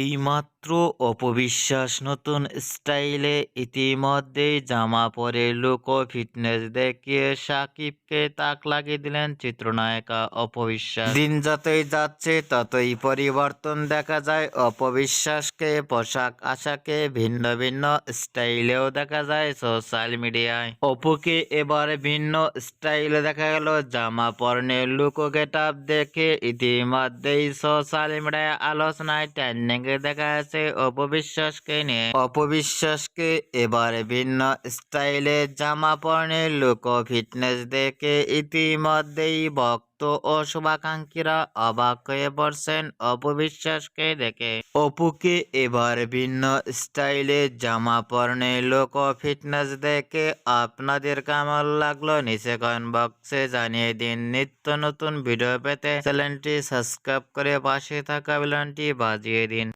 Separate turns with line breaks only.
এইমাত্র অপবিশ্বাস নতুন স্টাইলে ইতিমধ্যেই জামা পরে লুক ও ফিটনেস দেখিয়ে সাকিবকে তাক লাগিয়ে দিলেন চিত্রনায়িকা অপবিশ্বাস। দিন যতই যাচ্ছে ততই পরিবর্তন দেখা যায় অপবিশ্বাসকে, পোশাক আশাকে ভিন্ন ভিন্ন স্টাইলেও দেখা যায় সোশ্যাল মিডিয়ায়। অপুকে এবার ভিন্ন স্টাইলে দেখা গেল, জামা পরনে লুক ও গেট আপ দেখে ইতিমধ্যেই সোশ্যাল মিডিয়ায় আলোচনায় ট্রেন্ডিং দেখা যাচ্ছে অপবিশ্বাসকে নিয়ে। অপবিশ্বাসকে এবার ভিন্ন স্টাইলে জামা পরনে লুক ও ফিটনেস দেখে ইতিমধ্যেই ভক্ত ও শুভাকাঙ্ক্ষীরা অবাক হয়ে পড়ছেন অপবিশ্বাসকে দেখে। অপুকে এবার ভিন্ন স্টাইলে জামা পরনে লুক ও ফিটনেস দেখে আপনাদের কেমন লাগলো নিচে কমেন্ট বক্সে জানিয়ে দিন। নিত্য নতুন ভিডিও পেতে চ্যানেলটি সাবস্ক্রাইব করে পাশে থাকা বেলটি বাজিয়ে দিন।